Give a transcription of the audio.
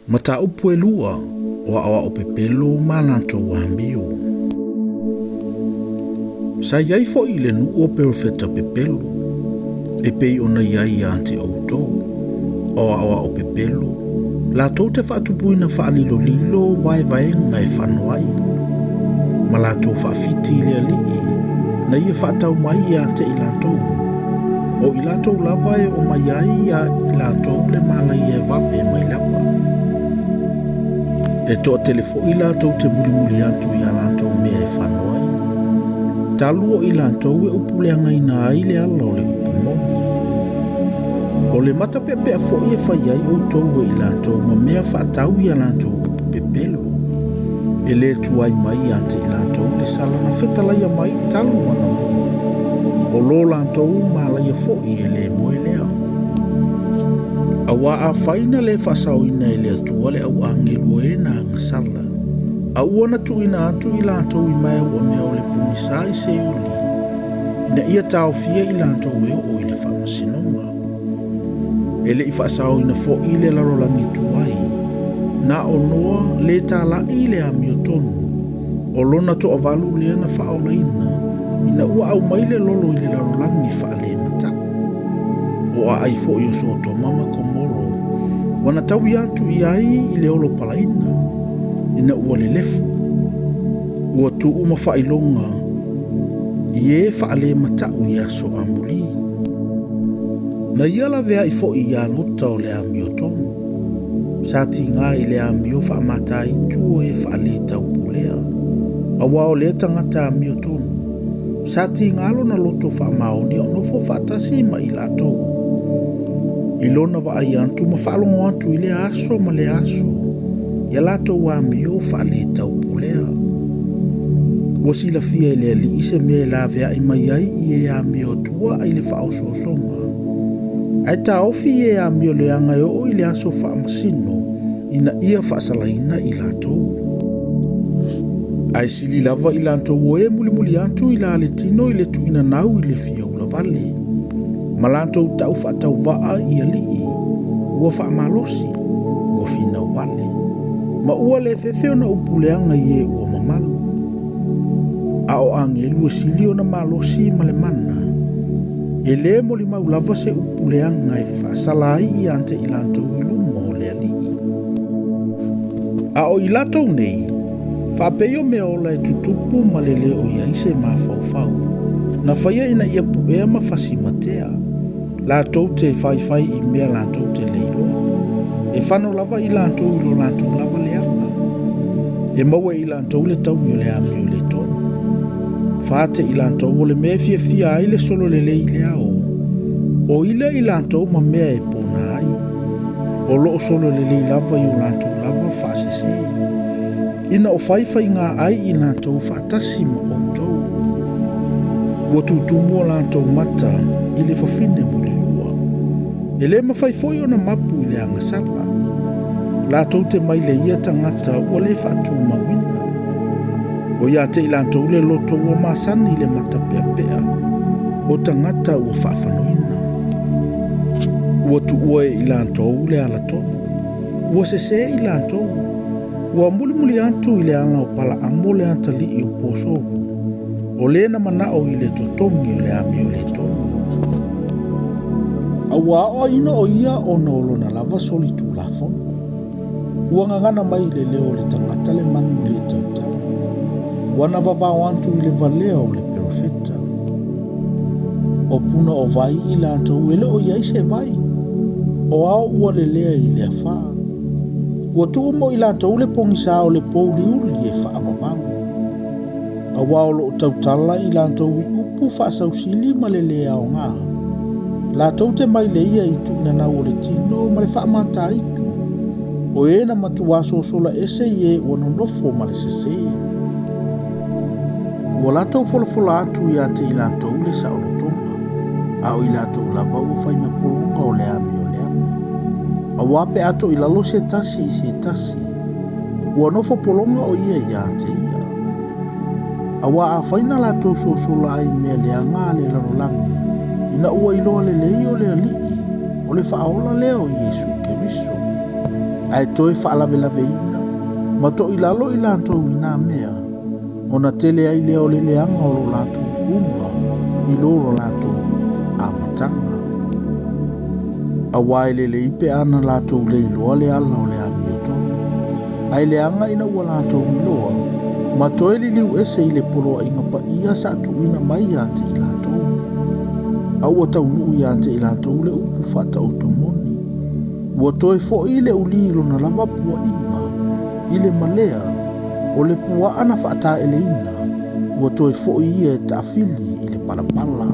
Mata upu e lua o awa o pepelo ma lantou amio. Sa iai fo i le nu o perfeta pepelo, e pei ona iai ante outou, o awa o pepelo, latou te whaatupuina whaalilo lilo vai vaenga e whanuai, ma latou whaafiti le alii, na ia whaatau mai ante i latou, o i latou lava e o mai ai a i latou le malai e vafe mai lapa. E toa telefo i latou te mulimuli atu i a latou mea e whanuai, taluo i latou e upuleanga ina ai le ala o le upumono. O le mata pepea fo i e whai ai o tou e i latou ma mea whaatau i a latou pepelo. E le tuai mai ante i latou le sala na whetalaia mai talu ana mua. O lo latou malaia fo i e le moe lea. Awa a whaina le whasau ina e le atua le au angelu e na ngasala. A uana tu ina atu i latou i mai ua mea o le punisa i se uli. Ina ia tau fia i latou e o i le whamasinonga. Ele i whasau ina fo i le larolangi tuai. Na o noa le tala i le amiotonu. O lona to avalu le ana whaola ina ua au mai le lolo i le larolangi whaale mata. O a ai fo i o soto mama komoro. Wana tau i atu i ai i le olo palaina. Ina ua le lefu. Ua tu uma whailonga. Ie whaale mata u i aso amuli. Na iala vea i fo i a luta o le amiotonu. Sati ngā i le amio whaamata i tu e whaale tau pulea. Awa o le tangata amiotonu. Sati ngalo na loto whaamaoni o nofo whaatasi ma i latou. Ilona wa ai antu ma whaalongo atu i le aso ma le aso. Ia latou wa amio whaale tau pulea. Wasila fia i le ali ise mea la vea i mai ai i e amio tua ai le whaososonga. Ai ta ofi e amio le anga o i le aso whaamasino ina ia whaasalaina i latou. Ai sili lava i latou o e muli atu i la le tino i le tuina nau i le fia ula vale. Ma latou tau whaatau waa i alii, ua whaamalosi, ua finau vale. Ma ua le fefeo na upuleanga i e ua mamalu. A o angelu e sili o na malosi ma le mana. E le mo li maulava se upuleanga e whaasala i ante i latou i lumo o le alii. A o i latou nei, whapeo me ola e tutupu ma le leo i aise ma faufau. Na whaia ina ia puea ma whasimatea. Latou te whai i mea latou te leilo. E whano lava i latou i lo latou lava le apa. E maua i latou le tau i le ami o le tonu. Whate i latou o le mea fia ai le solo le lei le ao. O ile i latou ma mea e pona ai. O loo solo le lei lava i o latou lava whaasese. Ina o whai ngā ai i latou whaatasi ma o tou. Ua tutumu o latou mata i le whawhine mo le lua. E le mawhai foi o na mapu i le angasala. Latou te mai le ia tangata o le whaatu mawina. O ia te i latou le loto o masani i le mata pea. O tangata ua whaafanoina. Ua tu ua e i latou le alatonu. Ua sese i latou. Ua muli atu i le ala o pala amo le antali i o posoru. O le na manao i le totongi o le ami o le tonu. Awa o ina o ia o nolo na lava soli tu la fono. Ua ngangana mai le leo le tangata le manu le tautala. Ua na vavao antu i le valea o le perfeta. O puna o vai i la antou ele o iai se vai. O ao ua le lea i le afaa. Ua tu mo i la antou le pongisa o le pouli uli e whaavavau. A wao tautala i lantou i upu whaasausili ma le lea o ngā. Latou te mai le ia i tuina nau o le tino ma le whaamata itu. O e na matua sosola ese i e ua nonofo ma le sese. Ua latou folafola atu i ate i latou le saolotonga. A o i latou lava ua whaima polonga o le ami o le ama. A wape ato i lalo se tasi i se tasi. Ua nofo polonga o ia i ate ia. Awa a whaina latou sosola ai mea le anga le larolangi. Ina ua iloa le lei o le alii, o le whaola leo Yesu Keriso. Ai toi whaalawelawe ina, ma to i lalo i lantou i nā mea, o na tele ai lea o le leanga o lo lātou unga, i loro lātou a matanga. A waile le ipe ana lātou le iloa le ala o le amiotonu. Ai leanga ina ua lātou iloa, ma toi li liu ese i le poloa inga pa ia sa tu ina mai ante i lātou. A ua tau nuu i ante i lātou le upu fata o tomoni. Ua toi fo i le ulilo na lava pua inga, i le malea, o le pua ana fata ele ina, ua toi fo i e ta afili i le palapala.